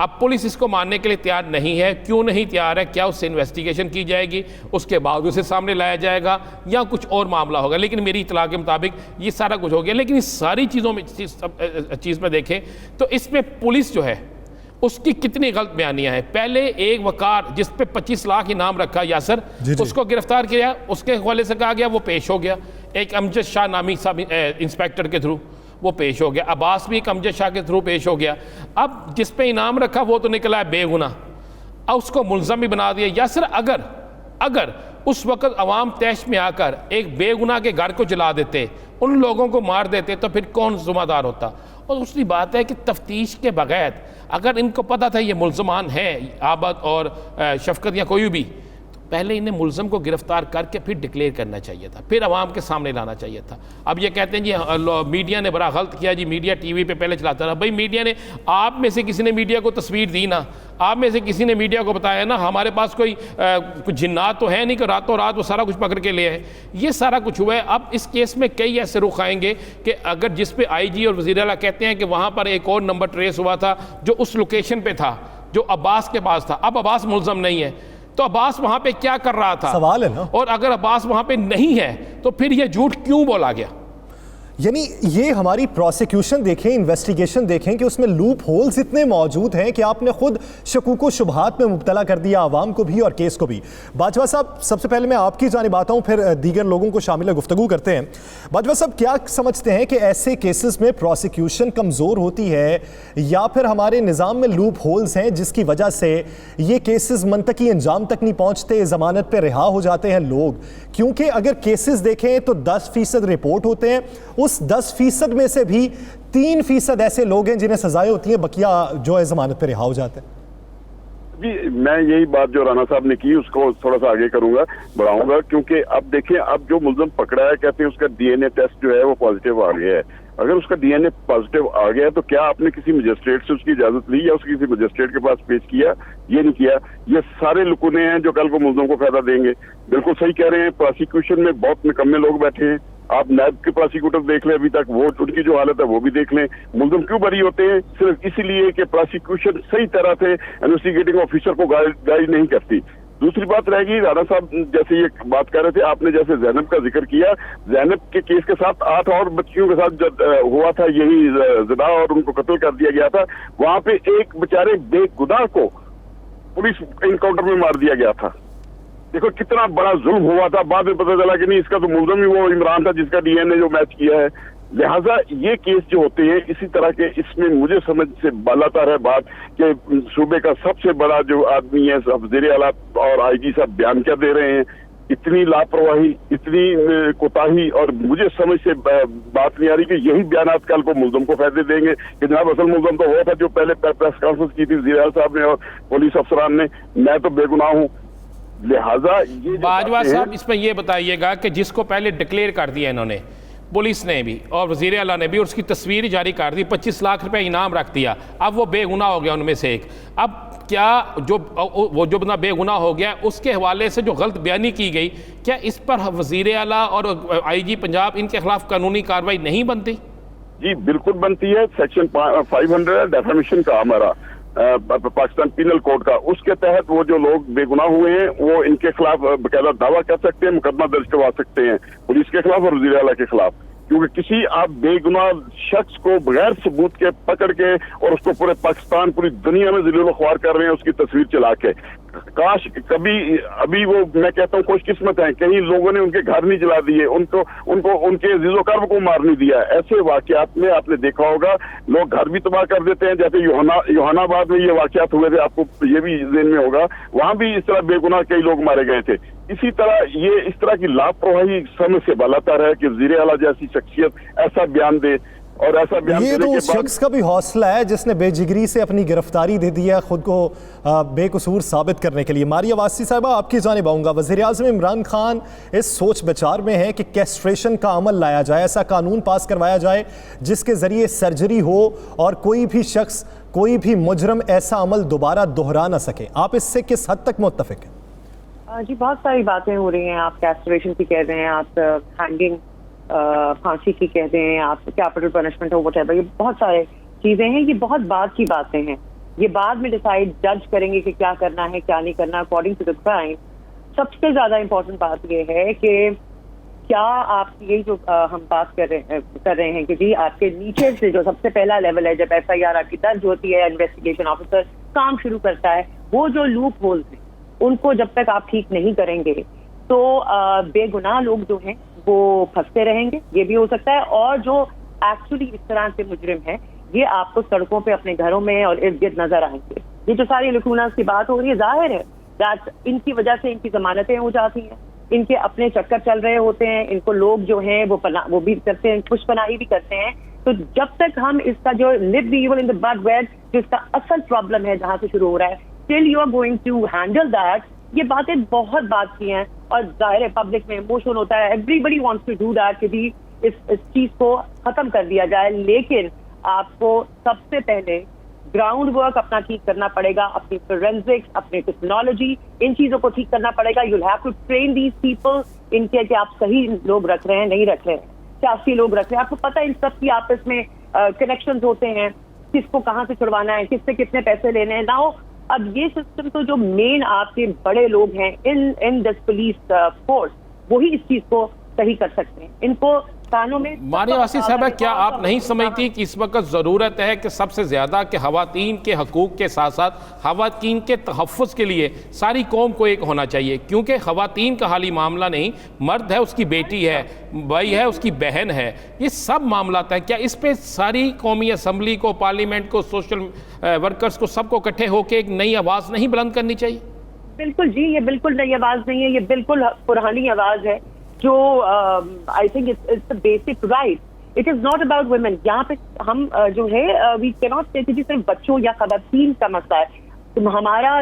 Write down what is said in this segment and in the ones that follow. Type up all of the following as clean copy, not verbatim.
اب پولیس اس کو ماننے کے لیے تیار نہیں ہے. کیوں نہیں تیار ہے؟ کیا اس سے انویسٹیگیشن کی جائے گی, اس کے بعد اسے سامنے لایا جائے گا, یا کچھ اور معاملہ ہوگا؟ لیکن میری اطلاع کے مطابق یہ سارا کچھ ہو گیا. لیکن اس ساری چیزوں میں چیز میں دیکھیں تو اس میں پولیس جو ہے اس کی کتنی غلط بیانیاں ہیں. پہلے ایک وقار جس پہ 25 لاکھ انعام رکھا یاسر, اس کو گرفتار کیا, اس کے حوالے سے کہا گیا وہ پیش ہو گیا. ایک امجد شاہ نامی صاحب انسپیکٹر کے تھرو وہ پیش ہو گیا. عباس بھی ایک امجد شاہ کے تھرو پیش ہو گیا. اب جس پہ انعام رکھا وہ تو نکلا ہے بے گناہ, اب اس کو ملزم بھی بنا دیا. یاسر اگر اس وقت عوام تیش میں آ کر ایک بے گناہ کے گھر کو جلا دیتے, ان لوگوں کو مار دیتے, تو پھر کون ذمہ دار ہوتا؟ اور دوسری بات ہے کہ تفتیش کے بغیر اگر ان کو پتہ تھا یہ ملزمان ہیں عابد اور شفقت یا کوئی بھی, پہلے انہیں ملزم کو گرفتار کر کے پھر ڈکلیئر کرنا چاہیے تھا, پھر عوام کے سامنے لانا چاہیے تھا. اب یہ کہتے ہیں جی میڈیا نے بڑا غلط کیا, جی میڈیا ٹی وی پہ پہلے چلاتا رہا. بھائی میڈیا نے, آپ میں سے کسی نے میڈیا کو تصویر دی نا, آپ میں سے کسی نے میڈیا کو بتایا نا, ہمارے پاس کوئی جنات تو ہے نہیں کہ راتوں رات وہ سارا کچھ پکڑ کے لے آئے. یہ سارا کچھ ہوا ہے. اب اس کیس میں کئی ایسے رخ آئیں گے کہ اگر جس پہ آئی جی اور وزیر اعلیٰ کہتے ہیں کہ وہاں پر ایک اور نمبر ٹریس ہوا تھا جو اس لوکیشن پہ تھا جو عباس کے پاس تھا, اب عباس ملزم نہیں ہے, تو عباس وہاں پہ کیا کر رہا تھا؟ سوال ہے نا. اور اگر عباس وہاں پہ نہیں ہے تو پھر یہ جھوٹ کیوں بولا گیا؟ یعنی یہ ہماری پروسیکیوشن دیکھیں, انویسٹیگیشن دیکھیں کہ اس میں لوپ ہولز اتنے موجود ہیں کہ آپ نے خود شکوک و شبہات میں مبتلا کر دیا عوام کو بھی اور کیس کو بھی. باجوہ صاحب, سب سے پہلے میں آپ کی جانب آتا ہوں, پھر دیگر لوگوں کو شامل گفتگو کرتے ہیں. باجوہ صاحب, کیا سمجھتے ہیں کہ ایسے کیسز میں پروسیکیوشن کمزور ہوتی ہے یا پھر ہمارے نظام میں لوپ ہولز ہیں جس کی وجہ سے یہ کیسز منطقی انجام تک نہیں پہنچتے, ضمانت پہ رہا ہو جاتے ہیں لوگ؟ کیونکہ اگر کیسز دیکھیں تو 10% رپورٹ ہوتے ہیں, اس 10% میں سے بھی 3% ایسے لوگ ہیں جنہیں سزائیں ہوتی ہیں, بقیہ جو ہے ضمانت پہ رہا ہو جاتے ہیں. جی, میں یہی بات جو رانا صاحب نے کی اس کو تھوڑا سا آگے کروں گا, بڑھاؤں گا, کیونکہ اب دیکھیں, اب جو ملزم پکڑا ہے کہتے ہیں اس کا ڈی این اے ٹیسٹ جو ہے وہ پازیٹیو آ گیا ہے. اگر اس کا ڈی این اے پازیٹیو آ گیا تو کیا آپ نے کسی مجسٹریٹ سے اس کی اجازت لی یا اس کسی مجسٹریٹ کے پاس پیش کیا؟ یہ نہیں کیا. یہ سارے لکونے ہیں جو کل کو ملزم کو فائدہ دیں گے. بالکل صحیح کہہ رہے ہیں, پروسیکیوشن میں بہت نکمے لوگ بیٹھے ہیں. آپ نیب کے پروسیکیوٹر دیکھ لیں, ابھی تک وہ ان کی جو حالت ہے وہ بھی دیکھ لیں. ملزم کیوں بری ہوتے ہیں؟ صرف اسی لیے کہ پروسیکیوشن صحیح طرح سے انویسٹیگیٹنگ آفیسر کو گائیڈ نہیں کرتی. دوسری بات رہ گئی, رانا صاحب جیسے یہ بات کر رہے تھے, آپ نے جیسے زینب کا ذکر کیا, زینب کے کیس کے ساتھ 8 اور بچیوں کے ساتھ جب ہوا تھا یہی زنا اور ان کو قتل کر دیا گیا تھا, وہاں پہ ایک بیچارے بے گناہ کو پولیس انکاؤنٹر میں مار دیا گیا تھا. دیکھو کتنا بڑا ظلم ہوا تھا. بعد میں پتہ چلا کہ نہیں, اس کا تو ملزم ہی وہ عمران تھا جس کا ڈی این اے جو میچ کیا ہے. لہٰذا یہ کیس جو ہوتے ہیں اسی طرح کے, اس میں مجھے سمجھ سے بالاتر ہے بات کہ صوبے کا سب سے بڑا جو آدمی ہے وزیر اعلیٰ اور آئی جی صاحب بیان کیا دے رہے ہیں. اتنی لاپرواہی, اتنی کوتاہی, اور مجھے سمجھ سے بات نہیں آ رہی کہ یہی بیانات کل کو ملزم کو فائدے دیں گے کہ جناب اصل ملزم تو وہ تھا جو پہلے پریس کانفرنس کی تھی وزیر اعلیٰ صاحب نے اور پولیس افسران نے, میں تو بے گناہ ہوں. لہٰذا یہ باجوہ صاحب اس میں یہ بتائیے گا کہ جس کو پہلے ڈکلیئر کر دیا انہوں نے, پولیس نے بھی اور وزیر اعلیٰ نے بھی, اور اس کی تصویر جاری کر دی, 25 لاکھ روپے انعام رکھ دیا, اب وہ بے گناہ ہو گیا ان میں سے ایک. اب کیا وہ جو بندہ بے گناہ ہو گیا اس کے حوالے سے جو غلط بیانی کی گئی, کیا اس پر وزیر اعلیٰ اور آئی جی پنجاب ان کے خلاف قانونی کارروائی نہیں بنتی؟ جی بالکل بنتی ہے. سیکشن 500 ڈیفیمیشن کا ہمارا پاکستان پینل کوڈ کا, اس کے تحت وہ جو لوگ بے گناہ ہوئے ہیں وہ ان کے خلاف باقاعدہ دعویٰ کر سکتے ہیں, مقدمہ درج کروا سکتے ہیں پولیس کے خلاف اور وزیر اعلیٰ کے خلاف. کیونکہ کسی آپ بے گناہ شخص کو بغیر ثبوت کے پکڑ کے اور اس کو پورے پاکستان پوری دنیا میں ذلیل و خوار کر رہے ہیں اس کی تصویر چلا کے. کاش کبھی ابھی وہ میں کہتا ہوں خوش قسمت ہیں, کہیں لوگوں نے ان کے گھر نہیں جلا دیے, ان کے عزیز و کرب کو مار نہیں دیا. ایسے واقعات میں آپ نے دیکھا ہوگا لوگ گھر بھی تباہ کر دیتے ہیں, جیسے یوحان آباد میں یہ واقعات ہوئے تھے, آپ کو یہ بھی ذہن میں ہوگا, وہاں بھی اس طرح بے گناہ کئی لوگ مارے گئے تھے. اسی طرح یہ اس طرح کی لاپرواہی سمجھ سے بالاتر ہے کہ وزیر اعلیٰ جیسی شخصیت ایسا بیان دے, اور ایسا بیان یہ تو اس شخص کا بھی حوصلہ ہے جس نے بے جگری سے اپنی گرفتاری دے دی ہے خود کو بے قصور ثابت کرنے کے لیے. ماریہ واسی صاحبہ, آپ کی جانب آؤں گا. وزیر اعظم عمران خان اس سوچ بچار میں ہے کہ کیسٹریشن کا عمل لایا جائے, ایسا قانون پاس کروایا جائے جس کے ذریعے سرجری ہو اور کوئی بھی شخص, کوئی بھی مجرم ایسا عمل دوبارہ دہرا نہ سکے. آپ اس سے کس حد تک متفق ہیں؟ جی بہت ساری باتیں ہو رہی ہیں. آپ کیسٹریشن کی کہہ رہے ہیں, آپ ہینگنگ پھانسی کی کہتے ہیں, آپ capital punishment who what ever, یہ بہت سارے چیزیں ہیں, یہ بہت بات کی باتیں ہیں. یہ بعد میں ڈیسائیڈ جج کریں گے کہ کیا کرنا ہے کیا نہیں کرنا اکارڈنگ ٹو دا کرائم. سب سے زیادہ امپورٹنٹ بات یہ ہے کہ کیا آپ یہی جو ہم بات کر رہے ہیں کہ جی آپ کے نیچے سے جو سب سے پہلا لیول ہے جب FIR آپ کی درج ہوتی ہے, انویسٹیگیشن آفیسر کام شروع کرتا ہے, وہ جو لوپ ہولز ہیں ان کو جب تک آپ ٹھیک نہیں کریں گے تو بے گناہ لوگ جو ہیں وہ پھنستے رہیں گے. یہ بھی ہو سکتا ہے, اور جو ایکچولی اس طرح سے مجرم ہیں یہ آپ کو سڑکوں پہ اپنے گھروں میں اور ارد گرد نظر آئیں گے. یہ جو ساری لکوناس کی بات ہو رہی ہے, ظاہر ہے ان کی وجہ سے ان کی ضمانتیں ہو جاتی ہیں, ان کے اپنے چکر چل رہے ہوتے ہیں, ان کو لوگ جو ہیں وہ بھی کرتے ہیں, خوش پناہی بھی کرتے ہیں. تو جب تک ہم اس کا جو live the evil in the bud where جو اس کا اصل پرابلم ہے جہاں سے شروع ہو رہا ہے, still you are going to handle that. یہ باتیں بہت بات کی ہیں اور ظاہر ہے پبلک میں ایموشن ہوتا ہے, everybody wants to do that کہ بھی اس چیز کو ختم کر دیا جائے, لیکن آپ کو سب سے پہلے گراؤنڈ ورک اپنا ٹھیک کرنا پڑے گا, اپنی فورینزکس, اپنی ٹیکنالوجی, ان چیزوں کو ٹھیک کرنا پڑے گا. you'll have to train these people ان کے کہ آپ صحیح لوگ رکھ رہے ہیں نہیں رکھ رہے ہیں, سیاسی لوگ رکھ رہے ہیں. آپ کو پتہ ہے ان سب کی آپس میں کنیکشنز ہوتے ہیں, کس کو کہاں سے چھڑوانا ہے, کس سے کتنے پیسے لینے ہیں. ناؤ اب یہ سسٹم تو جو مین آپ کے بڑے لوگ ہیں ان دس پولیس فورس وہی اس چیز کو صحیح کر سکتے ہیں. ان کو ماریہ واسی صاحبہ, کیا آپ نہیں سمجھتی کہ اس وقت ضرورت ہے کہ سب سے زیادہ کہ خواتین کے حقوق کے ساتھ ساتھ خواتین کے تحفظ کے لیے ساری قوم کو ایک ہونا چاہیے, کیونکہ خواتین کا حالی معاملہ نہیں, مرد ہے, اس کی بیٹی ہے, بھائی ہے, اس کی بہن ہے, یہ سب معاملات ہیں. کیا اس پہ ساری قومی اسمبلی کو, پارلیمنٹ کو, سوشل ورکرز کو, سب کو اکٹھے ہو کے ایک نئی آواز نہیں بلند کرنی چاہیے؟ بالکل جی, یہ بالکل نئی آواز نہیں ہے, یہ بالکل پرانی آواز ہے جو I think it's the basic right. It is not about women. یہاں پہ ہم جو ہے وی کی ناٹ سے کہ صرف بچوں یا خواتین کا مسئلہ ہے. تو ہمارا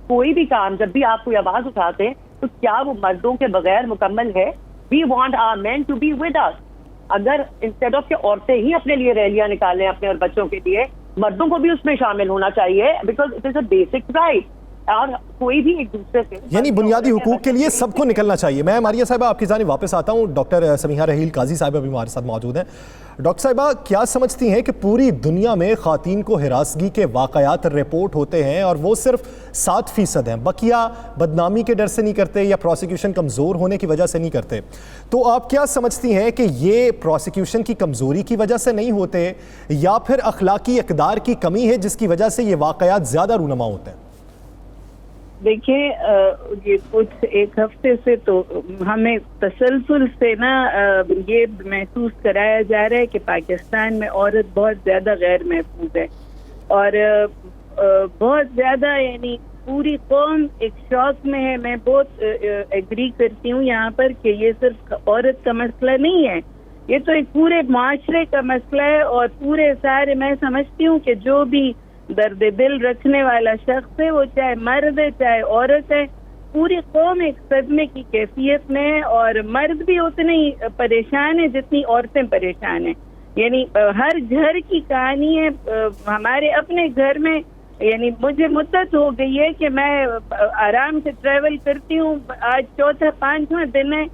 کوئی بھی کام جب بھی آپ کوئی آواز اٹھاتے ہیں تو کیا وہ مردوں کے بغیر مکمل ہے؟ We want our men to be with us. اگر انسٹیڈ آف کہ عورتیں ہی اپنے لیے ریلیاں نکالیں اپنے اور بچوں کے لیے, مردوں کو بھی اس میں شامل ہونا چاہیے, because it is a basic right. اور کوئی بھی ایک دوسرے سے یعنی بنیادی حقوق کے لیے سب کو نکلنا چاہیے. میں ماریہ صاحبہ آپ کی جانب واپس آتا ہوں. ڈاکٹر سمیحہ رحیل قاضی صاحبہ بھی ہمارے ساتھ موجود ہیں. ڈاکٹر صاحبہ, کیا سمجھتی ہیں کہ پوری دنیا میں خواتین کو ہراسگی کے واقعات رپورٹ ہوتے ہیں اور وہ صرف 7% ہیں, بقیہ بدنامی کے ڈر سے نہیں کرتے یا پروسیکیوشن کمزور ہونے کی وجہ سے نہیں کرتے, تو آپ کیا سمجھتی ہیں کہ یہ پروسیکیوشن کی کمزوری کی وجہ سے نہیں ہوتے یا پھر اخلاقی اقدار کی کمی ہے جس کی وجہ سے یہ واقعات زیادہ رونما ہوتے ہیں؟ دیکھیں, یہ کچھ ایک ہفتے سے تو ہمیں تسلسل سے نا یہ محسوس کرایا جا رہا ہے کہ پاکستان میں عورت بہت زیادہ غیر محفوظ ہے, اور بہت زیادہ یعنی پوری قوم ایک شوق میں ہے. میں بہت ایگری کرتی ہوں یہاں پر کہ یہ صرف عورت کا مسئلہ نہیں ہے, یہ تو ایک پورے معاشرے کا مسئلہ ہے. اور پورے سارے میں سمجھتی ہوں کہ جو بھی درد دل رکھنے والا شخص ہے, وہ چاہے مرد ہے چاہے عورت ہے, پوری قوم ایک صدمے کی کیفیت میں ہے. اور مرد بھی اتنے ہی پریشان ہیں جتنی عورتیں پریشان ہیں. یعنی ہر گھر کی کہانی ہے. ہمارے اپنے گھر میں یعنی مجھے مدت ہو گئی ہے کہ میں آرام سے ٹریول کرتی ہوں, آج 4-5واں دن ہے,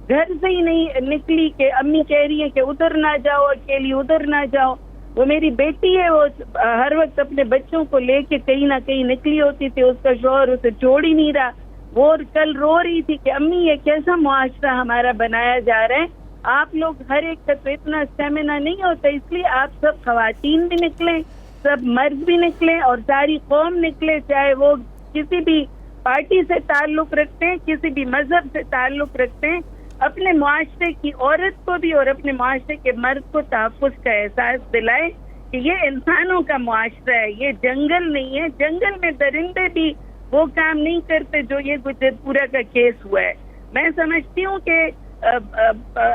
گھر سے ہی نہیں نکلی کہ امی کہہ رہی ہے کہ ادھر نہ جاؤ, اکیلی ادھر نہ جاؤ. وہ میری بیٹی ہے, وہ ہر وقت اپنے بچوں کو لے کے کہیں نہ کہیں نکلی ہوتی تھی, اس کا شوہر اسے چھوڑ ہی نہیں رہا. وہ کل رو رہی تھی کہ امی یہ کیسا معاشرہ ہمارا بنایا جا رہا ہے, آپ لوگ ہر ایک کا تو اتنا اسٹیمنا نہیں ہوتا, اس لیے آپ سب خواتین بھی نکلیں, سب مرد بھی نکلیں اور ساری قوم نکلے, چاہے وہ کسی بھی پارٹی سے تعلق رکھتے ہیں, کسی بھی مذہب سے تعلق رکھتے ہیں. اپنے معاشرے کی عورت کو بھی اور اپنے معاشرے کے مرد کو تحفظ کا احساس دلائے کہ یہ انسانوں کا معاشرہ ہے, یہ جنگل نہیں ہے. جنگل میں درندے بھی وہ کام نہیں کرتے جو یہ گجر پورا کا کیس ہوا ہے. میں سمجھتی ہوں کہ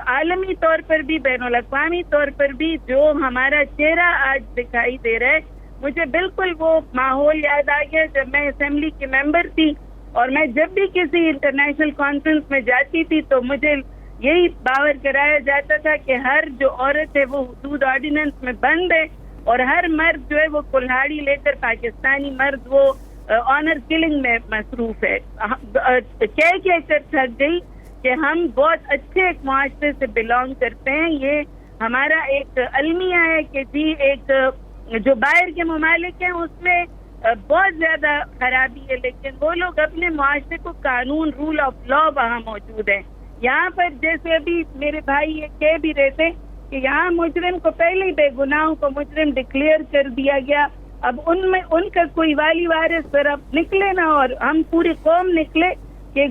عالمی طور پر بھی بین الاقوامی طور پر بھی جو ہمارا چہرہ آج دکھائی دے رہا ہے, مجھے بالکل وہ ماحول یاد آ گیا جب میں اسمبلی کی ممبر تھی, اور میں جب بھی کسی انٹرنیشنل کانفرنس میں جاتی تھی تو مجھے یہی باور کرایا جاتا تھا کہ ہر جو عورت ہے وہ حدود آرڈیننس میں بند ہے, اور ہر مرد جو ہے وہ کلہاڑی لے کر, پاکستانی مرد وہ آنر کلنگ میں مصروف ہے. کہہ کر تھک گئی کہ ہم بہت اچھے ایک معاشرے سے بلانگ کرتے ہیں. یہ ہمارا ایک المیہ ہے کہ جی ایک جو باہر کے ممالک ہیں اس میں بہت زیادہ خرابی ہے، لیکن وہ لوگ اپنے معاشرے کو قانون رول آف لا وہاں موجود ہے. یہاں پر جیسے ابھی میرے بھائی یہ کہہ بھی رہے تھے کہ یہاں مجرم کو پہلے ہی بے گناہوں کو مجرم ڈکلیئر کر دیا گیا. اب ان کا کوئی والی وارث طرف نکلے نا اور ہم پوری قوم نکلے کہ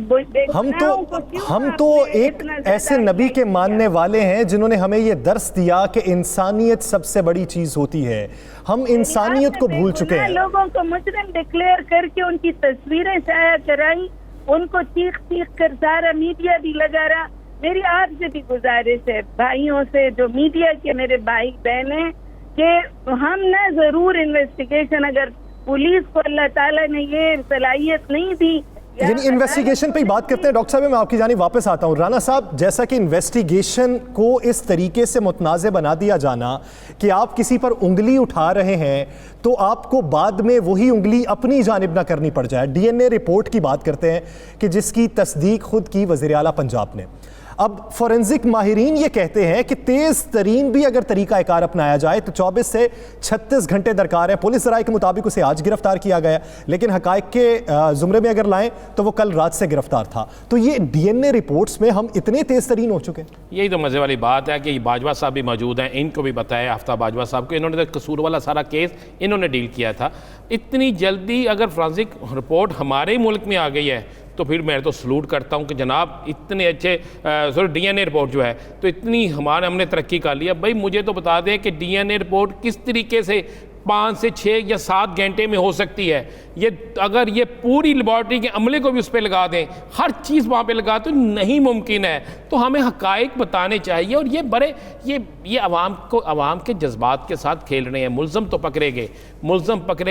ہم تو ایک ایسے نبی کے ماننے والے ہیں جنہوں نے ہمیں یہ درس دیا کہ انسانیت سب سے بڑی چیز ہوتی ہے. ہم انسانیت کو بھول چکے ہیں. لوگوں کو مجرم ڈکلیئر کر کے ان کی تصویریں شائع کرائی، ان کو چیخ چیخ کر سارا میڈیا بھی لگا رہا. میری آپ سے بھی گزارش ہے بھائیوں سے جو میڈیا کے میرے بھائی بہن ہیں کہ ہم نہ ضرور انویسٹیگیشن، اگر پولیس کو اللہ تعالیٰ نے یہ صلاحیت نہیں دی، یعنی انویسٹیگیشن پہ ہی بات کرتے ہیں. ڈاکٹر صاحب میں آپ کی جانب واپس آتا ہوں. رانا صاحب، جیسا کہ انویسٹیگیشن کو اس طریقے سے متنازع بنا دیا جانا کہ آپ کسی پر انگلی اٹھا رہے ہیں تو آپ کو بعد میں وہی انگلی اپنی جانب نہ کرنی پڑ جائے. ڈی این اے رپورٹ کی بات کرتے ہیں کہ جس کی تصدیق خود کی وزیر اعلیٰ پنجاب نے. اب فورنزک ماہرین یہ کہتے ہیں کہ تیز ترین بھی اگر طریقہ کار اپنایا جائے تو 24 سے 36 گھنٹے درکار ہیں. پولیس ذرائع کے مطابق اسے آج گرفتار کیا گیا، لیکن حقائق کے زمرے میں اگر لائیں تو وہ کل رات سے گرفتار تھا. تو یہ ڈی این اے رپورٹس میں ہم اتنے تیز ترین ہو چکے ہیں. یہی تو مزے والی بات ہے کہ باجوہ صاحب بھی موجود ہیں، ان کو بھی بتایا آفتاب باجوہ صاحب کو، انہوں نے قصور والا سارا کیس انہوں نے ڈیل کیا تھا. اتنی جلدی اگر فورنزک رپورٹ ہمارے ملک میں آ گئی ہے تو پھر میں تو سلوٹ کرتا ہوں کہ جناب اتنے اچھے ڈی این اے رپورٹ جو ہے تو اتنی ہم نے ترقی کر لیا. بھائی مجھے تو بتا دیں کہ ڈی این اے رپورٹ کس طریقے سے 5 سے 6 یا 7 گھنٹے میں ہو سکتی ہے. یہ اگر یہ پوری لیبارٹری کے عملے کو بھی اس پہ لگا دیں، ہر چیز وہاں پہ لگا تو نہیں ممکن ہے. تو ہمیں حقائق بتانے چاہیے. اور یہ عوام کے جذبات کے ساتھ کھیل رہے ہیں. ملزم تو پکڑے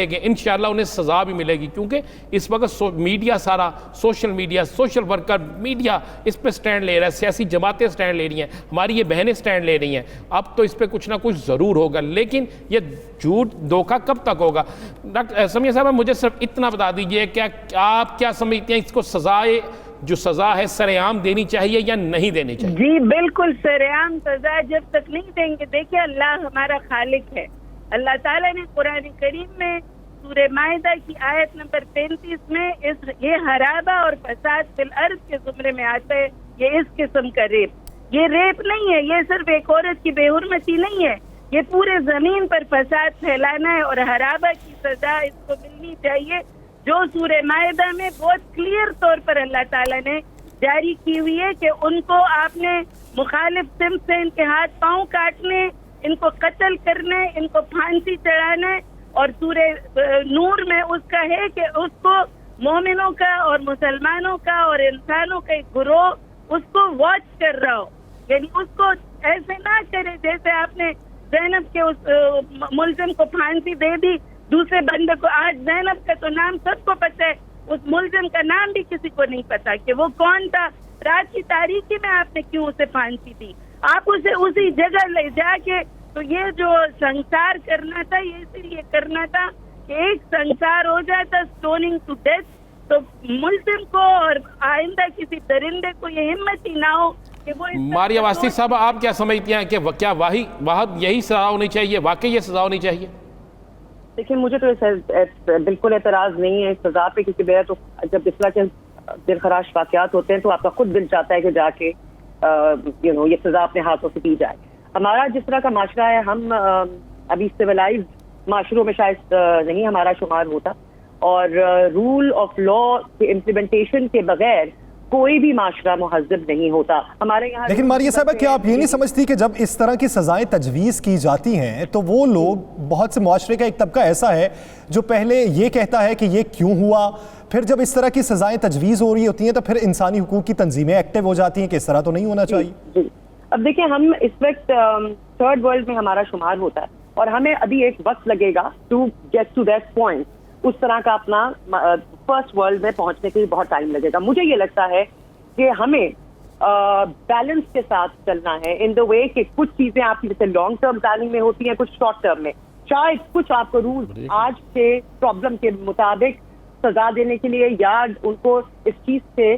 گئے انشاءاللہ انہیں سزا بھی ملے گی، کیونکہ اس وقت میڈیا سارا social media, social worker media اس پہ سٹینڈ لے رہا ہے، سیاسی جماعتیں سٹینڈ لے رہی ہیں، ہماری یہ بہنیں سٹینڈ لے رہی ہیں. اب تو اس پہ کچھ نہ کچھ ضرور ہوگا، لیکن یہ جھوٹ دھوکہ کب تک ہوگا؟ ڈاکٹر سمیہ صاحب مجھے صرف اتنا بتا دیجئے کہ آپ کیا سمجھتے ہیں اس کو سزا ہے سرعام دینی چاہیے یا نہیں دینی چاہیے؟ جی بالکل سرعام سزا جب تک نہیں دیں گے. دیکھیں اللہ ہمارا خالق ہے. اللہ تعالیٰ نے قرآن کریم میں سورہ مائدہ کی آیت نمبر 35 میں یہ حرابہ اور فساد فی الارض کے زمرے میں آتا ہے. یہ اس قسم کا یہ ریپ نہیں ہے، یہ صرف ایک عورت کی بے حرمتی نہیں ہے، یہ پورے زمین پر فساد پھیلانا ہے. اور حرابہ کی سزا اس کو ملنی چاہیے جو سورہ مائدہ میں بہت کلیئر طور پر اللہ تعالیٰ نے جاری کی ہوئی ہے کہ ان کو آپ نے مخالف سمت سے ان کے ہاتھ پاؤں کاٹنے، ان کو قتل کرنے، ان کو پھانسی چڑھانا. اور سورہ نور میں اس کا ہے کہ اس کو مومنوں کا اور مسلمانوں کا اور انسانوں کا ایک گروہ اس کو واچ کر رہا ہو. یعنی اس کو ایسے نہ کرے جیسے آپ نے زینب کے اس ملزم کو پھانسی دے دی، دوسرے بندے کو. آج زینب کا تو نام سب کو پتہ ہے، اس ملزم کا نام بھی کسی کو نہیں پتا کہ وہ کون تھا. رات کی تاریکی میں آپ نے کیوں اسے پھانسی دی؟ آپ اسے اسی جگہ لے جا کے. تو یہ جو سنسار کرنا تھا یہ اسی لیے کرنا تھا کہ ایک سنسار ہو جاتا اسٹوننگ ٹو ڈیتھ، تو ملزم کو اور آئندہ کسی درندے کو یہ ہمت ہی نہ ہو کہ وہ. ماریہ واسطی صاحب آپ کیا سمجھتی ہیں کہ کیا واحد یہی سزا ہونی چاہیے، واقعی یہ سزا ہونی چاہیے؟ دیکھیں مجھے تو بالکل اعتراض نہیں ہے سزا پہ، کیونکہ میرا تو جب اس طرح کے دلخراش واقعات ہوتے ہیں تو آپ کا خود دل چاہتا ہے کہ جا کے یہ سزا اپنے ہاتھوں سے دی جائے. ہمارا جس طرح کا معاشرہ ہے، ہم ابھی سویلائزڈ معاشروں میں شاید نہیں ہمارا شمار ہوتا، اور رول آف لا کے امپلیمنٹیشن کے بغیر کوئی بھی معاشرہ مہذب نہیں ہوتا ہمارے یہاں. لیکن ماریہ صاحبہ کیا آپ یہ نہیں سمجھتی کہ جب اس طرح کی سزائیں تجویز کی جاتی ہیں تو وہ لوگ، بہت سے معاشرے کا ایک طبقہ ایسا ہے جو پہلے یہ کہتا ہے کہ یہ کیوں ہوا، پھر جب اس طرح کی سزائیں تجویز ہو رہی ہوتی ہیں تو پھر انسانی حقوق کی تنظیمیں ایکٹیو ہو جاتی ہیں کہ اس طرح تو نہیں ہونا چاہیے؟ جی اب دیکھیں ہم اس وقت تھرڈ ورلڈ میں ہمارا شمار ہوتا ہے، اور ہمیں ابھی ایک وقت لگے گا to get to that point. اس طرح کا اپنا فرسٹ ورلڈ میں پہنچنے کے لیے بہت ٹائم لگے گا. مجھے یہ لگتا ہے کہ ہمیں بیلنس کے ساتھ چلنا ہے ان دا وے کہ کچھ چیزیں آپ کی جیسے لانگ ٹرم پلاننگ میں ہوتی ہیں، کچھ شارٹ ٹرم میں. شاید کچھ آپ کو رولز آج کے پرابلم کے مطابق سزا دینے کے لیے یا ان کو اس چیز سے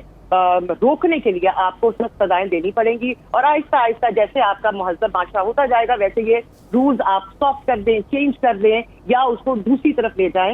روکنے کے لیے آپ کو سخت سزائیں دینی پڑیں گی، اور آہستہ آہستہ جیسے آپ کا مہذب معاشرہ ہوتا جائے گا ویسے یہ رولز آپ سافٹ کر دیں، چینج کر دیں یا اس کو دوسری طرف لے جائیں.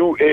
2A,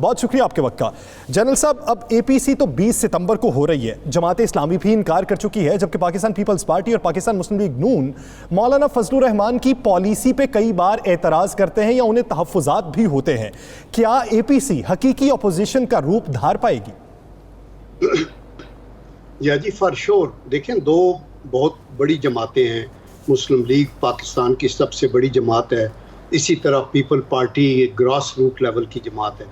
بہت شکریہ آپ کے وقت کا. جنرل صاحب اب اے پی سی تو 20 ستمبر کو ہو رہی ہے, جماعت اسلامی بھی انکار کر چکی ہے, جبکہ پاکستان پیپلز پارٹی اور پاکستان مسلم لیگ نون مولانا فضل الرحمان کی پالیسی پہ کئی بار اعتراض کرتے ہیں یا انہیں تحفظات بھی ہوتے ہیں. کیا اے پی سی حقیقی اپوزیشن کا روپ دھار پائے گی؟ یا جی فار شور. دیکھیں دو بہت بڑی جماعتیں ہیں, مسلم لیگ پاکستان کی سب سے بڑی جماعت ہے, اسی طرح پیپل پارٹی ایک گراس روٹ لیول کی جماعت ہے,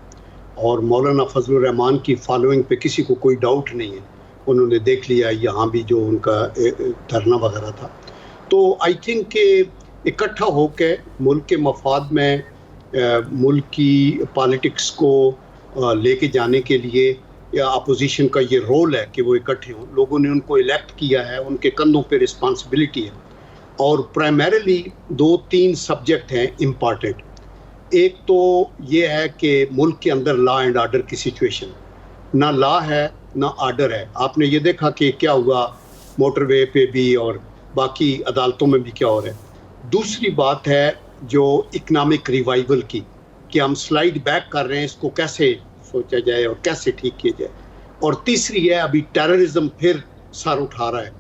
اور مولانا فضل الرحمان کی فالوئنگ پہ کسی کو کوئی ڈاؤٹ نہیں ہے. انہوں نے دیکھ لیا یہاں بھی جو ان کا دھرنا وغیرہ تھا. تو آئی تھنک کہ اکٹھا ہو کے ملک کے مفاد میں ملک کی پالیٹکس کو لے کے جانے کے لیے یا اپوزیشن کا یہ رول ہے کہ وہ اکٹھے ہوں. لوگوں نے ان کو الیکٹ کیا ہے, ان کے کندھوں پہ رسپانسبلٹی ہے, اور پرائمریلی 2-3 سبجیکٹ ہیں امپارٹنٹ. ایک تو یہ ہے کہ ملک کے اندر لا اینڈ آرڈر کی سچویشن, نہ لا ہے نہ آرڈر ہے. آپ نے یہ دیکھا کہ کیا ہوا موٹر وے پہ بھی اور باقی عدالتوں میں بھی کیا ہو رہا ہے. دوسری بات ہے جو اکنامک ریوائیول کی, کہ ہم سلائیڈ بیک کر رہے ہیں, اس کو کیسے سوچا جائے اور کیسے ٹھیک کیا جائے. اور تیسری ہے ابھی ٹیررزم پھر سر اٹھا رہا ہے,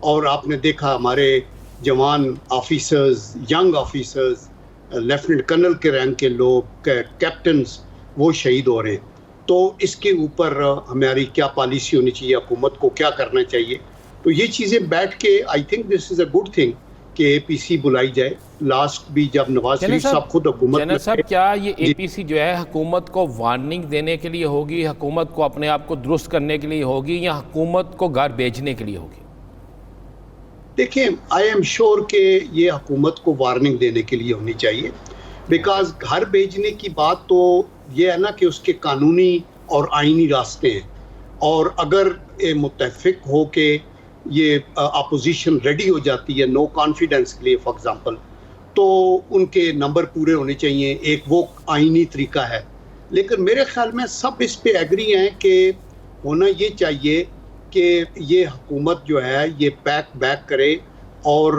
اور آپ نے دیکھا ہمارے جوان officers, young officers, lieutenant colonel کے رینک کے لوگ, کیپٹنز, وہ شہید ہو رہے ہیں. تو اس کے اوپر ہماری کیا پالیسی ہونی چاہیے, حکومت کو کیا کرنا چاہیے. تو یہ چیزیں بیٹھ کے I think this is a good thing کہ اے پی سی بلائی جائے. لاسٹ بھی جب نواز شریف صاحب خود حکومت جنرل صاحب کیا یہ اے پی سی جو ہے حکومت کو وارننگ دینے کے لیے ہوگی, حکومت کو اپنے آپ کو درست کرنے کے لیے ہوگی, یا حکومت کو گھر بھیجنے کے لیے ہوگی؟ دیکھیں آئی ایم شور کہ یہ حکومت کو وارننگ دینے کے لیے ہونی چاہیے, بیکاز گھر بھیجنے کی بات تو یہ ہے نا کہ اس کے قانونی اور آئینی راستے ہیں, اور اگر متفق ہو کہ یہ اپوزیشن ریڈی ہو جاتی ہے نو کانفیڈنس کے لیے فار ایگزامپل, تو ان کے نمبر پورے ہونے چاہیے. ایک وہ آئینی طریقہ ہے, لیکن میرے خیال میں سب اس پہ ایگری ہیں کہ ہونا یہ چاہیے کہ یہ حکومت جو ہے یہ بیک کرے اور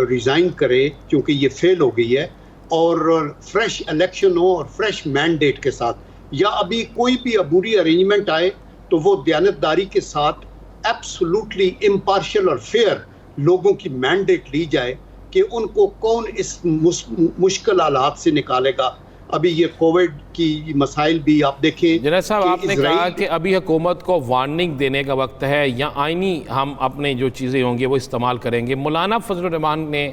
ریزائن کرے, کیونکہ یہ فیل ہو گئی ہے, اور فریش الیکشن ہو اور فریش مینڈیٹ کے ساتھ, یا ابھی کوئی بھی عبوری ارینجمنٹ آئے تو وہ دیانتداری کے ساتھ ایبسولوٹلی امپارشل اور فیئر لوگوں کی مینڈیٹ لی جائے کہ ان کو کون اس مشکل حالات سے نکالے گا. ابھی یہ کووڈ کی مسائل بھی آپ دیکھیں. جنرل صاحب آپ نے کہا کہ ابھی حکومت کو وارننگ دینے کا وقت ہے, یا آئینی ہم اپنے جو چیزیں ہوں گے وہ استعمال کریں گے. مولانا فضل الرحمان نے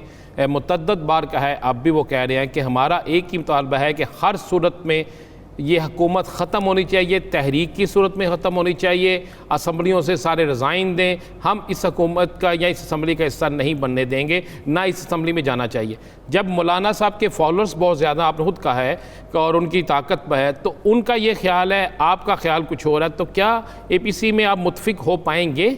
متعدد بار کہا ہے, اب بھی وہ کہہ رہے ہیں کہ ہمارا ایک ہی مطالبہ ہے کہ ہر صورت میں یہ حکومت ختم ہونی چاہیے, تحریک کی صورت میں ختم ہونی چاہیے, اسمبلیوں سے سارے ریزائن دیں, ہم اس حکومت کا یا اس اسمبلی کا حصہ نہیں بننے دیں گے, نہ اس اسمبلی میں جانا چاہیے. جب مولانا صاحب کے فالوورز بہت زیادہ, آپ نے خود کہا ہے کہ اور ان کی طاقت ہے, تو ان کا یہ خیال ہے, آپ کا خیال کچھ ہو رہا ہے, تو کیا اے پی سی میں آپ متفق ہو پائیں گے؟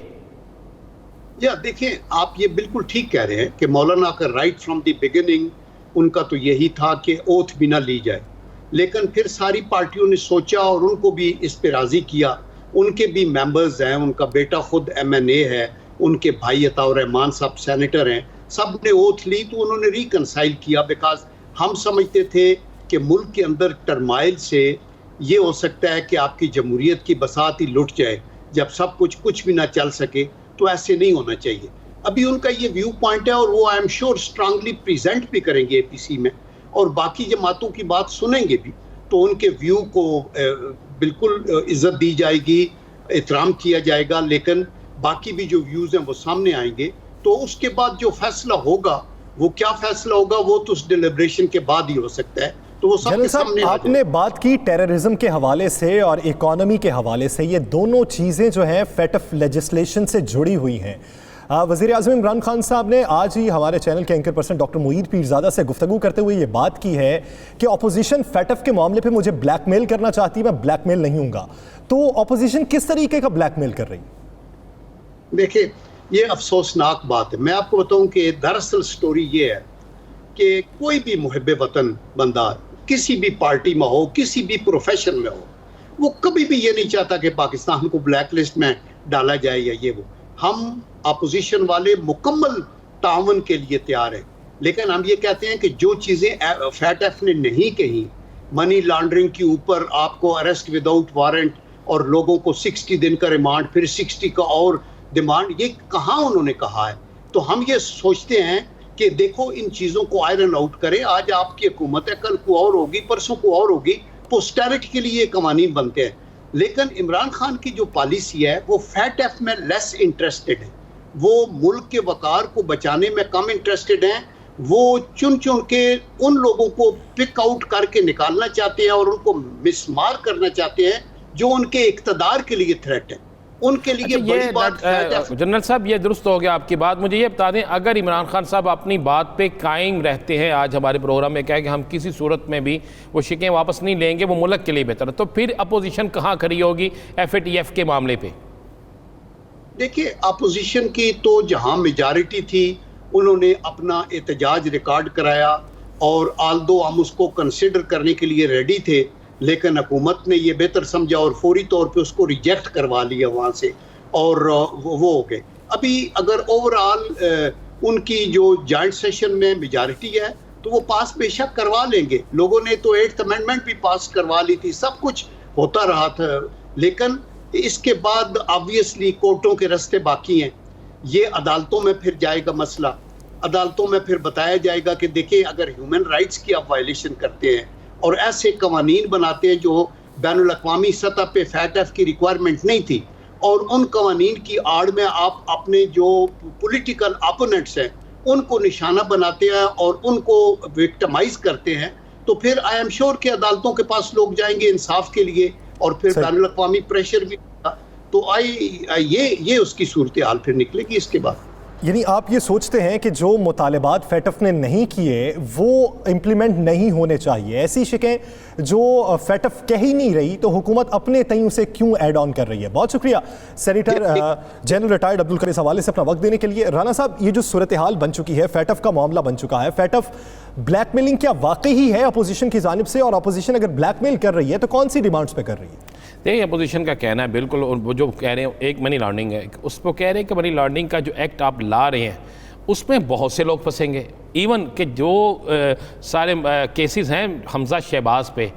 یا دیکھیں آپ یہ بالکل ٹھیک کہہ رہے ہیں کہ مولانا کا رائٹ فرام دی بگننگ ان کا تو یہی تھا کہ اوتھ بھی نہ لی جائے, لیکن پھر ساری پارٹیوں نے سوچا اور ان کو بھی اس پہ راضی کیا. ان کے بھی ممبرز ہیں, ان کا بیٹا خود ایم این اے ہے, ان کے بھائی عطاء الرحمان صاحب سینیٹر ہیں, سب نے اوتھ لی تو انہوں نے ریکنسائل کیا. بیکاز ہم سمجھتے تھے کہ ملک کے اندر ٹرمائل سے یہ ہو سکتا ہے کہ آپ کی جمہوریت کی بساط ہی لٹ جائے جب سب کچھ بھی نہ چل سکے, تو ایسے نہیں ہونا چاہیے. ابھی ان کا یہ ویو پوائنٹ ہے, اور وہ I am sure strongly present بھی کریں گے اے پی سی میں, اور باقی جماعتوں کی بات سنیں گے بھی, تو ان کے ویو کو بالکل عزت دی جائے گی, احترام کیا جائے گا. لیکن باقی بھی جو ویوز ہیں وہ سامنے آئیں گے, تو اس کے بعد جو فیصلہ ہوگا, وہ کیا فیصلہ ہوگا وہ تو اس ڈیلیبریشن کے بعد ہی ہو سکتا ہے. تو وہ سب کے سامنے آپ نے بات کی ٹیررزم کے حوالے سے اور اکانومی کے حوالے سے, یہ دونوں چیزیں جو ہیں فیٹ آف لیجسلیشن سے جڑی ہوئی ہیں. وزیر اعظم عمران خان صاحب نے آج ہی ہمارے چینل کے anchor person doctor Moeed Pirzada سے گفتگو کرتے ہوئے یہ بات کی ہے کہ اپوزیشن فیٹف کے معاملے پہ مجھے بلیک میل کرنا چاہتی ہے, میں بلیک میل نہیں ہوں گا. تو اپوزیشن کس طریقے کا بلیک میل کر رہی؟ دیکھیں یہ افسوسناک بات ہے. میں آپ کو بتاؤں کہ دراصل سٹوری یہ ہے کہ کوئی بھی محب وطن بندہ کسی بھی پارٹی میں ہو, کسی بھی پروفیشن میں ہو, وہ کبھی بھی یہ نہیں چاہتا کہ پاکستان کو بلیک لسٹ میں ڈالا جائے یا یہ وہ. ہم اپوزیشن والے مکمل تعاون کے لیے تیار ہیں, لیکن ہم یہ کہتے ہیں کہ جو چیزیں فیٹ ایف نے نہیں کہی، منی لانڈرنگ کے اوپر آپ کو اریسٹ وداؤٹ وارنٹ اور لوگوں کو 60 دن کا ریمانڈ، پھر 60 کا اور ڈیمانڈ، یہ کہاں انہوں نے کہا ہے؟ تو ہم یہ سوچتے ہیں کہ دیکھو ان چیزوں کو آئرن آؤٹ کرے. آج آپ کی حکومت ہے، کل کو اور ہوگی، پرسوں کو اور ہوگی، پوسٹیرٹی کے لیے قوانین بنتے ہیں. لیکن عمران خان کی جو پالیسی ہے وہ فیٹ ایف میں لیس انٹرسٹڈ ہے، وہ ملک کے وقار کو بچانے میں کم انٹرسٹڈ ہیں. وہ چن کے ان لوگوں کو پک آؤٹ کر کے نکالنا چاہتے ہیں اور ان کو مسمار کرنا چاہتے ہیں جو ان کے اقتدار کے لیے تھریٹ ہے. ان کے لیے بڑی بات. جنرل صاحب یہ درست ہو گیا آپ کی بات. مجھے یہ بتا دیں اگر عمران خان صاحب اپنی بات پہ قائم رہتے ہیں، آج ہمارے پروگرام میں کہا کہ ہم کسی صورت میں بھی وہ شکیں واپس نہیں لیں گے، وہ ملک کے لیے بہتر ہے، تو پھر اپوزیشن کہاں کھڑی ہوگی ایف اے ٹی ایف کے معاملے پہ؟ دیکھیے اپوزیشن کی تو جہاں میجارٹی تھی انہوں نے اپنا احتجاج ریکارڈ کرایا اور آلدو ہم اس کو کنسیڈر کرنے کے لیے ریڈی تھے، لیکن حکومت نے یہ بہتر سمجھا اور فوری طور پہ اس کو ریجیکٹ کروا لیا وہاں سے اور وہ ہو گئے. ابھی اگر اوورآل ان کی جو جوائنٹ سیشن میں میجارٹی ہے تو وہ پاس بے شک کروا لیں گے. لوگوں نے تو 8th امینڈمنٹ بھی پاس کروا لی تھی، سب کچھ ہوتا رہا تھا. لیکن اس کے بعد آبویسلی کورٹوں کے راستے باقی ہیں. یہ عدالتوں میں پھر جائے گا مسئلہ، عدالتوں میں پھر بتایا جائے گا کہ دیکھیں اگر ہیومن رائٹس کی آپ وائلیشن کرتے ہیں اور ایسے قوانین بناتے ہیں جو بین الاقوامی سطح پہ فیٹ ایف کی ریکوائرمنٹ نہیں تھی، اور ان قوانین کی آڑ میں آپ اپنے جو پولیٹیکل اپوننٹس ہیں ان کو نشانہ بناتے ہیں اور ان کو وکٹمائز کرتے ہیں، تو پھر آئی ایم شیور کہ عدالتوں کے پاس لوگ جائیں گے انصاف کے لیے اور پھر بین الاقوامی پریشر بھی ہوگا. تو یہ اس کی صورتحال پھر نکلے گی اس کے بعد. یعنی آپ یہ سوچتے ہیں کہ جو مطالبات فیٹ ایف نے نہیں کیے وہ امپلیمنٹ نہیں ہونے چاہیے، ایسی شکیں جو فیٹ ایف کہہ ہی نہیں رہی تو حکومت اپنے تئیں اسے کیوں ایڈ آن کر رہی ہے؟ بہت شکریہ سینیٹر جنرل ریٹائرڈ عبدالقادر اس حوالے سے اپنا وقت دینے کے لیے. رانا صاحب یہ جو صورتحال بن چکی ہے، فیٹ ایف کا معاملہ بن چکا ہے، فیٹ ایف بلیک میلنگ کیا واقعی ہی ہے اپوزیشن کی جانب سے؟ اور اپوزیشن اگر بلیک میل کر رہی ہے تو کون سی ڈیمانڈز پہ کر رہی ہے؟ دیکھیں اپوزیشن کا کہنا ہے بالکل، وہ جو کہہ رہے ہیں ایک منی لانڈرنگ ہے، اس پہ کہہ رہے ہیں کہ منی لانڈرنگ کا جو ایکٹ آپ لا رہے ہیں اس میں بہت سے لوگ پھنسیں گے. ایون کہ جو سارے کیسز ہیں حمزہ شہباز پہ،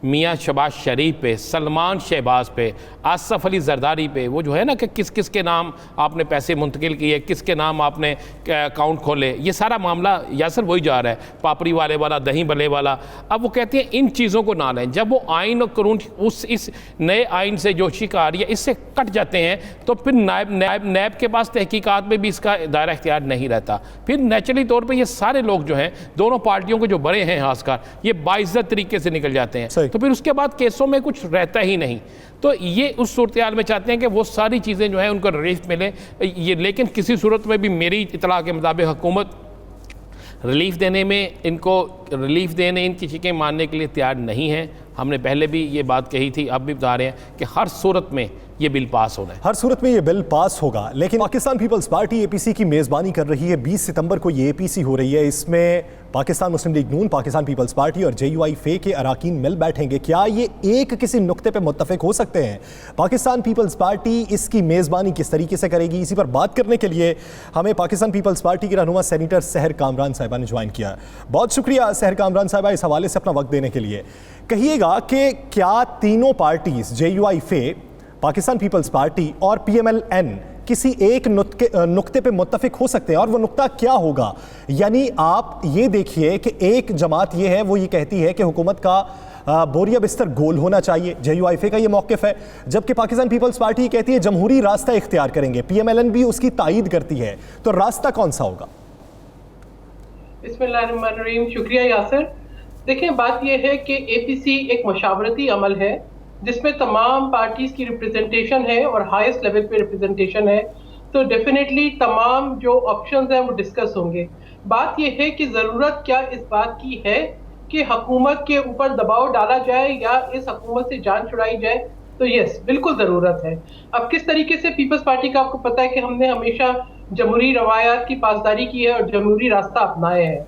میاں شہباز شریف پہ، سلمان شہباز پہ، آصف علی زرداری پہ، وہ جو ہے نا کہ کس کس کے نام آپ نے پیسے منتقل کیے، کس کے نام آپ نے اکاؤنٹ کھولے، یہ سارا معاملہ یاسر وہی جا رہا ہے، پاپڑی والے والا، دہی بلے والا. اب وہ کہتے ہیں ان چیزوں کو نہ لیں. جب وہ آئین اور قانون اس نئے آئین سے جو شکار ہے اس سے کٹ جاتے ہیں تو پھر نیب کے پاس تحقیقات میں بھی اس کا دائرہ اختیار نہیں رہتا. پھر نیچرلی طور پہ یہ سارے لوگ جو ہیں دونوں پارٹیوں کے جو بڑے ہیں خاص کر، یہ باعزت طریقے سے نکل جاتے ہیں. تو پھر اس کے بعد کیسوں میں کچھ رہتا ہی نہیں. تو یہ اس صورتحال میں چاہتے ہیں کہ وہ ساری چیزیں جو ہیں ان کو ریلیف ملے. یہ لیکن کسی صورت میں بھی میری اطلاع کے مطابق حکومت ریلیف دینے میں ان کی شکیں ماننے کے لیے تیار نہیں ہے. ہم نے پہلے بھی یہ بات کہی تھی، اب بھی بتا رہے ہیں کہ ہر صورت میں یہ بل پاس ہونا ہے، ہر صورت میں یہ بل پاس ہوگا. لیکن پاکستان پیپلز پارٹی اے پی سی کی میزبانی کر رہی ہے. 20 ستمبر کو یہ اے پی سی ہو رہی ہے. اس میں پاکستان مسلم لیگ نون، پاکستان پیپلز پارٹی اور جے یو آئی فے کے اراکین مل بیٹھیں گے. کیا یہ ایک کسی نقطے پہ متفق ہو سکتے ہیں؟ پاکستان پیپلز پارٹی اس کی میزبانی کس طریقے سے کرے گی؟ اسی پر بات کرنے کے لیے ہمیں پاکستان پیپلز پارٹی کے رہنما سینیٹر سحر کامران صاحبہ نے جوائن کیا. بہت شکریہ سحر کامران صاحبہ اس حوالے سے اپنا وقت دینے کے لیے. کہیے گا کہ کیا تینوں parties J U I F, Pakistan Peoples Party اور پی ایم ایل این کسی ایک نقطے پہ متفق ہو سکتے ہیں؟ اور وہ نقطہ کیا ہوگا؟ یعنی آپ یہ دیکھیے کہ ایک جماعت یہ ہے، وہ یہ کہتی ہے کہ حکومت کا بوریا بستر گول ہونا چاہیے، جے یو آئی فے کا یہ موقف ہے، جبکہ پاکستان پیپلز پارٹی کہتی ہے جمہوری راستہ اختیار کریں گے. پی ایم ایل این بھی اس کی تائید کرتی ہے. تو راستہ کون سا ہوگا؟ بسم اللہ الرحمن الرحیم. شکریہ یاسر. دیکھیں بات یہ ہے کہ اے پی سی ایک مشاورتی عمل ہے جس میں تمام پارٹیز کی ریپریزنٹیشن ہے اور ہائیسٹ لیول پہ ریپریزنٹیشن ہے. تو ڈیفینیٹلی تمام جو آپشنز ہیں وہ ڈسکس ہوں گے. بات یہ ہے کہ ضرورت کیا اس بات کی ہے کہ حکومت کے اوپر دباؤ ڈالا جائے یا اس حکومت سے جان چھڑائی جائے. تو یس بالکل ضرورت ہے. اب کس طریقے سے پیپلز پارٹی کا آپ کو پتہ ہے کہ ہم نے ہمیشہ جمہوری روایات کی پاسداری کی ہے اور جمہوری راستہ اپنائے ہیں.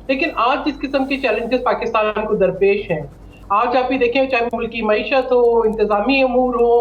لیکن آج جس قسم کے چیلنجز پاکستان کو درپیش ہیں، آج آپ بھی دیکھیں چاہے ملکی معیشت ہو، انتظامی امور ہو،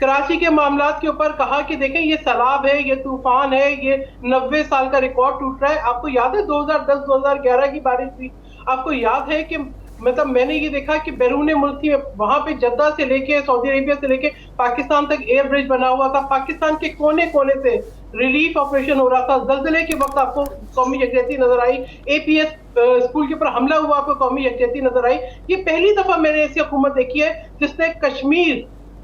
کراچی کے معاملات کے اوپر کہا کہ دیکھیں یہ سیلاب ہے، یہ طوفان ہے، یہ 90 سال کا ریکارڈ ٹوٹ رہا ہے. آپ کو یاد ہے 2010-2011 کی بارش تھی؟ آپ کو یاد ہے کہ مطلب میں نے یہ دیکھا کہ بیرون ملک تھی، وہاں پہ جدہ سے لے کے سعودی عربیہ سے لے کے پاکستان تک ایئر برج بنا ہوا تھا، پاکستان کے کونے کونے سے ریلیف آپریشن ہو رہا تھا. زلزلے کے وقت آپ کو قومی یکجہتی نظر آئی، اے پی ایس اسکول کے اوپر حملہ ہوا، آپ کو قومی یکجہتی نظر آئی. یہ پہلی دفعہ میں نے ایسی حکومت دیکھی ہے جس نے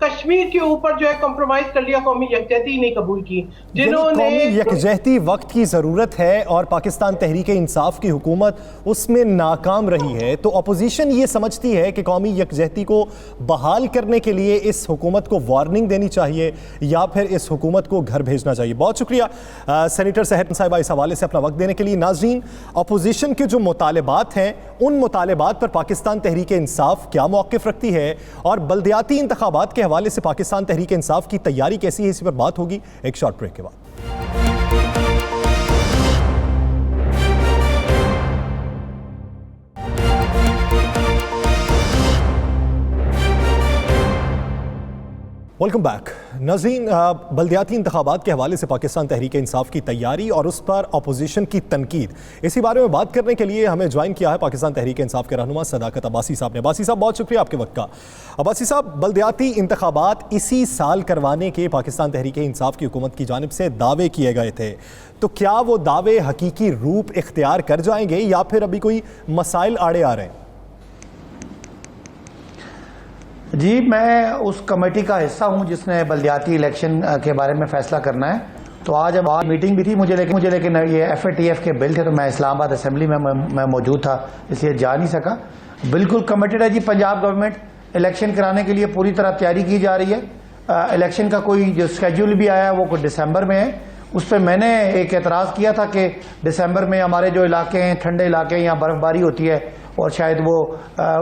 کشمیر کے اوپر جو ہے کمپرومائز کر لیا، قومی یکجہتی نہیں قبول کی. جنہوں نے قومی یکجہتی وقت کی ضرورت ہے اور پاکستان تحریک انصاف کی حکومت اس میں ناکام رہی ہے، تو اپوزیشن یہ سمجھتی ہے کہ قومی یکجہتی کو بحال کرنے کے لیے اس حکومت کو وارننگ دینی چاہیے یا پھر اس حکومت کو گھر بھیجنا چاہیے. بہت شکریہ سینیٹر سحر صاحبہ اس حوالے سے اپنا وقت دینے کے لیے. ناظرین، اپوزیشن کے جو مطالبات ہیں ان مطالبات پر پاکستان تحریک انصاف کیا موقف رکھتی ہے اور بلدیاتی انتخابات کے حوالے سے پاکستان تحریک انصاف کی تیاری کیسی ہے، اسی پر بات ہوگی ایک شارٹ بریک کے بعد. Welcome back. ناظرین، بلدیاتی انتخابات کے حوالے سے پاکستان تحریک انصاف کی تیاری اور اس پر اپوزیشن کی تنقید، اسی بارے میں بات کرنے کے لیے ہمیں جوائن کیا ہے پاکستان تحریک انصاف کے رہنما صداقت عباسی صاحب نے. عباسی صاحب بہت شکریہ آپ کے وقت کا. عباسی صاحب، بلدیاتی انتخابات اسی سال کروانے کے پاکستان تحریک انصاف کی حکومت کی جانب سے دعوے کیے گئے تھے، تو کیا وہ دعوے حقیقی روپ اختیار کر جائیں گے یا پھر ابھی کوئی مسائل آڑے آ رہے ہیں؟ جی، میں اس کمیٹی کا حصہ ہوں جس نے بلدیاتی الیکشن کے بارے میں فیصلہ کرنا ہے. تو آج میٹنگ بھی تھی مجھے لیکن یہ ایف اے ٹی ایف کے بل تھے تو میں اسلام آباد اسمبلی میں موجود تھا، اس لیے جا نہیں سکا. بالکل کمیٹڈ ہے جی پنجاب گورنمنٹ، الیکشن کرانے کے لیے پوری طرح تیاری کی جا رہی ہے. الیکشن کا کوئی جو اسکیڈول بھی آیا ہے وہ کوئی دسمبر میں ہے. اس پہ میں نے ایک اعتراض کیا تھا کہ دسمبر میں ہمارے جو علاقے ہیں ٹھنڈے علاقے ہیں، یہاں برف باری ہوتی ہے اور شاید وہ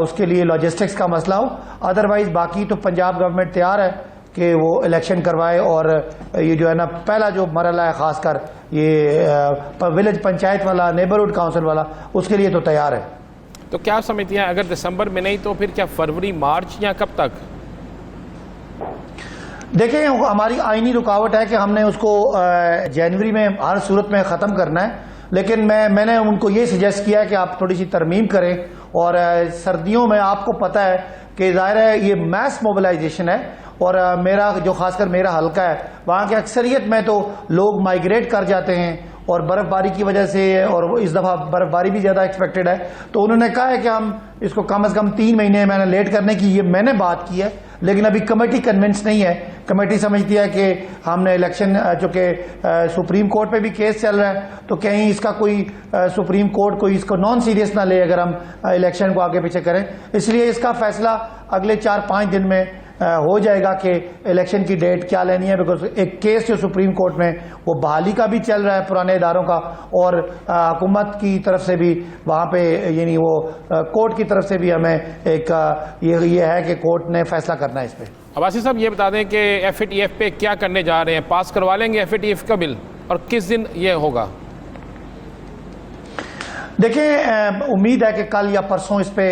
اس کے لیے لاجسٹکس کا مسئلہ ہو. ادروائز باقی تو پنجاب گورنمنٹ تیار ہے کہ وہ الیکشن کروائے، اور یہ جو ہے نا پہلا جو مرحلہ ہے خاص کر یہ ولیج پنچایت والا، نیبرہڈ کاؤنسل والا، اس کے لیے تو تیار ہے. تو کیا سمجھتی ہیں اگر دسمبر میں نہیں تو پھر کیا فروری، مارچ یا کب تک؟ دیکھیں، ہماری آئینی رکاوٹ ہے کہ ہم نے اس کو جنوری میں ہر صورت میں ختم کرنا ہے، لیکن میں نے ان کو یہ سجیسٹ کیا ہے کہ آپ تھوڑی سی ترمیم کریں. اور سردیوں میں آپ کو پتہ ہے کہ ظاہر ہے یہ میس موبلائزیشن ہے، اور میرا جو خاص کر میرا حلقہ ہے وہاں کی اکثریت میں تو لوگ مائیگریٹ کر جاتے ہیں اور برف باری کی وجہ سے، اور اس دفعہ برف باری بھی زیادہ ایکسپیکٹڈ ہے. تو انہوں نے کہا ہے کہ ہم اس کو کم از کم 3 مہینے میں نے لیٹ کرنے کی یہ میں نے بات کی ہے، لیکن ابھی کمیٹی کنونس نہیں ہے. کمیٹی سمجھتی ہے کہ ہم نے الیکشن، چونکہ سپریم کورٹ پہ بھی کیس چل رہا ہے، تو کہیں اس کا کوئی سپریم کورٹ کوئی اس کو نان سیریس نہ لے اگر ہم الیکشن کو آگے پیچھے کریں. اس لیے اس کا فیصلہ اگلے 4-5 دن میں ہو جائے گا کہ الیکشن کی ڈیٹ کیا لینی ہے. بیکاز ایک کیس جو سپریم کورٹ میں وہ بحالی کا بھی چل رہا ہے پرانے اداروں کا، اور حکومت کی طرف سے بھی وہاں پہ یعنی وہ کورٹ کی طرف سے بھی ہمیں ایک یہ ہے کہ کورٹ نے فیصلہ کرنا ہے اس پہ. عباسی صاحب یہ بتا دیں کہ ایف اے ٹی ایف پہ کیا کرنے جا رہے ہیں؟ پاس کروا لیں گے ایف اے ٹی ایف کا بل، اور کس دن یہ ہوگا؟ دیکھیں، امید ہے کہ کل یا پرسوں اس پہ،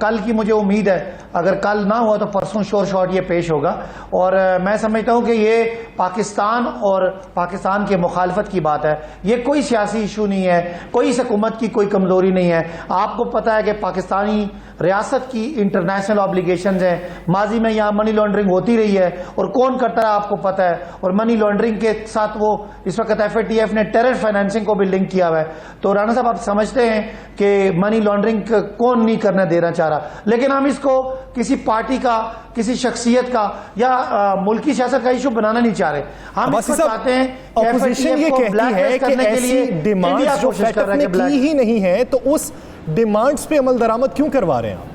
کل کی مجھے امید ہے، اگر کل نہ ہوا تو پرسوں شور شارٹ یہ پیش ہوگا. اور میں سمجھتا ہوں کہ یہ پاکستان اور پاکستان کے مخالفت کی بات ہے، یہ کوئی سیاسی ایشو نہیں ہے، کوئی اس حکومت کی کوئی کمزوری نہیں ہے. آپ کو پتہ ہے کہ پاکستانی ریاست کی انٹرنیشنل آبلیگیشنز ہیں، ماضی میں یہاں منی لانڈرنگ ہوتی رہی ہے اور کون کرتا ہے آپ کو پتہ ہے. اور منی لانڈرنگ کے ساتھ وہ اس وقت ایف اے ٹی ایف نے ٹیرر فائنینسنگ کو بھی لنک کیا ہوا ہے. تو رانا صاحب آپ سمجھتے ہیں کہ منی لانڈرنگ کون نہیں کرنا دینا چاہ رہا، لیکن ہم اس کو کسی پارٹی کا، کسی شخصیت کا یا ملکی سیاست کا ایشو بنانا نہیں چاہ رہے. ہم اس کو چاہتے ہیں کہ اپوزیشن یہ کہتی ہے کہ ایسی ڈیمانڈز جو فیٹ اپ نے کی ہی نہیں ہے تو اس ڈیمانڈز پہ عمل درآمد کیوں کروا رہے ہیں آپ؟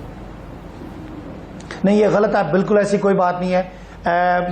نہیں، یہ غلط ہے، بالکل ایسی کوئی بات نہیں ہے.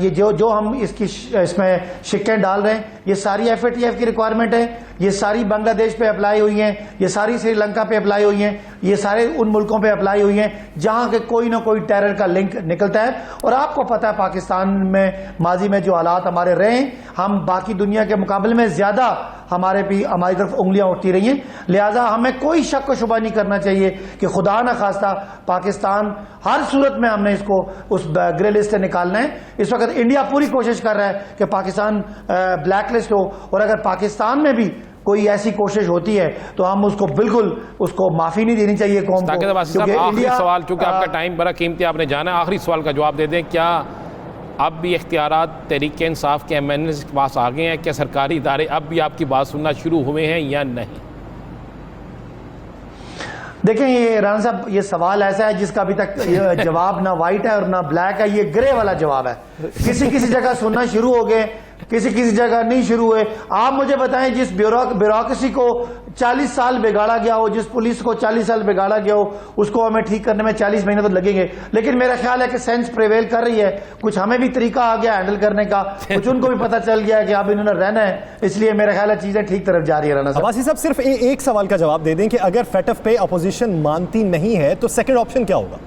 یہ جو ہم اس میں شکیں ڈال رہے ہیں یہ ساری ایف اے ٹی ایف کی ریکوائرمنٹ ہے. یہ ساری بنگلہ دیش پہ اپلائی ہوئی ہیں, یہ ساری سری لنکا پہ اپلائی ہوئی ہیں, یہ سارے ان ملکوں پہ اپلائی ہوئی ہیں جہاں کے کوئی نہ کوئی ٹیرر کا لنک نکلتا ہے. اور آپ کو پتہ ہے پاکستان میں ماضی میں جو حالات ہمارے رہے ہیں, ہم باقی دنیا کے مقابلے میں زیادہ ہماری طرف انگلیاں اٹھتی رہی ہیں. لہٰذا ہمیں کوئی شک و شبہ نہیں کرنا چاہیے کہ خدا نہ خواستہ پاکستان ہر صورت میں ہم نے اس کو اس گرے لسٹ سے نکالنا ہے. اس وقت انڈیا پوری کوشش کر رہا ہے کہ پاکستان بلیک لسٹ ہو, اور اگر پاکستان میں بھی کوئی ایسی کوشش ہوتی ہے تو ہم اس کو بالکل اس کو معافی نہیں دینی چاہیے قوم کو. آخری سوال, چونکہ آپ کا ٹائم بڑا قیمتی, آپ نے جانا ہے, آخری سوال کا جواب دے دیں. کیا اب بھی اختیارات تحریک انصاف کے MNA کے پاس آ گئے ہیں؟ کیا سرکاری ادارے اب بھی آپ کی بات سننا شروع ہوئے ہیں یا نہیں؟ دیکھیں یہ رانا صاحب, یہ سوال ایسا ہے جس کا ابھی تک جواب نہ وائٹ ہے اور نہ بلیک ہے, یہ گرے والا جواب ہے. کسی جگہ سننا شروع ہو گئے, کسی جگہ نہیں شروع ہوئے. آپ مجھے بتائیں جس بیوروکریسی کو 40 سال بگاڑا گیا ہو, جس پولیس کو 40 سال بگاڑا گیا ہو, اس کو ہمیں ٹھیک کرنے میں 40 مہینے تو لگیں گے. لیکن میرا خیال ہے کہ سینس پریویل کر رہی ہے, کچھ ہمیں بھی طریقہ آ گیا ہینڈل کرنے کا, کچھ ان کو بھی پتہ چل گیا کہ اب انہوں نے رہنا ہے, اس لیے میرا خیال ہے چیزیں ٹھیک طرف جا رہی ہے. رانا عباسی صاحب صرف ایک سوال کا جواب دے دیں کہ اگر فیٹف پہ اپوزیشن مانتی نہیں ہے تو سیکنڈ آپشن کیا ہوگا؟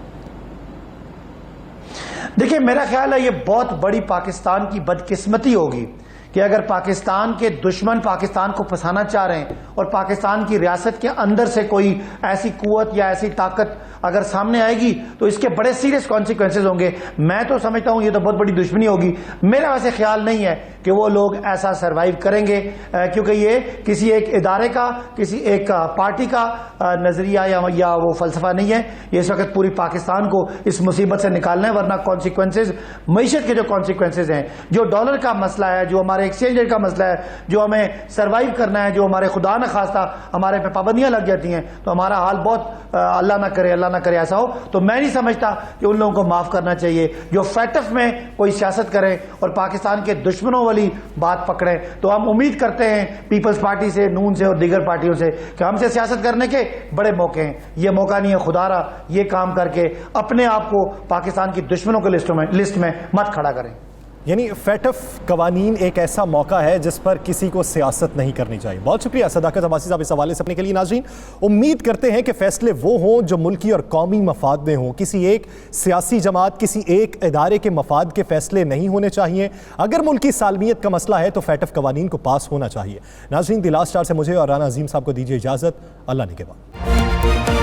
دیکھیں میرا خیال ہے یہ بہت بڑی پاکستان کی بدقسمتی ہوگی کہ اگر پاکستان کے دشمن پاکستان کو پھنسانا چاہ رہے ہیں اور پاکستان کی ریاست کے اندر سے کوئی ایسی قوت یا ایسی طاقت اگر سامنے آئے گی تو اس کے بڑے سیریس کانسیکوینسز ہوں گے. میں تو سمجھتا ہوں یہ تو بہت بڑی دشمنی ہوگی. میرا ویسے خیال نہیں ہے کہ وہ لوگ ایسا سروائیو کریں گے, کیونکہ یہ کسی ایک ادارے کا, کسی ایک پارٹی کا نظریہ یا وہ فلسفہ نہیں ہے. یہ اس وقت پوری پاکستان کو اس مصیبت سے نکالنا ہے, ورنہ کانسیکوینسز, معیشت کے جو کانسیکوینسز ہیں, جو ڈالر کا مسئلہ ہے, جو ہمارے ایکسچینج ریٹ کا مسئلہ ہے, جو ہمیں سروائیو کرنا ہے, جو ہمارے خدا نہ خواستہ ہمارے پہ پابندیاں لگ جاتی ہیں, تو ہمارا حال بہت اللہ نہ کرے ایسا ہو. تو میں نہیں سمجھتا کہ ان لوگوں کو معاف کرنا چاہیے جو فیٹف میں کوئی سیاست کریں اور پاکستان کے دشمنوں والی بات پکڑیں. تو ہم امید کرتے ہیں پیپلز پارٹی سے, نون سے اور دیگر پارٹیوں سے کہ ہم سے سیاست کرنے کے بڑے موقع ہیں. یہ موقع نہیں ہے, خدا را یہ کام کر کے اپنے آپ کو پاکستان کی دشمنوں کے لسٹ میں مت کھڑا کریں. یعنی فیٹف قوانین ایک ایسا موقع ہے جس پر کسی کو سیاست نہیں کرنی چاہیے. بہت شکریہ صداقت عباسی صاحب اس حوالے سے اپنے کے لیے. ناظرین, امید کرتے ہیں کہ فیصلے وہ ہوں جو ملکی اور قومی مفاد میں ہوں. کسی ایک سیاسی جماعت, کسی ایک ادارے کے مفاد کے فیصلے نہیں ہونے چاہیے. اگر ملکی سالمیت کا مسئلہ ہے تو فیٹف قوانین کو پاس ہونا چاہیے. ناظرین, دی لاسٹ اسٹار سے مجھے اور رانا عظیم صاحب کو دیجیے اجازت. اللہ نگہبان.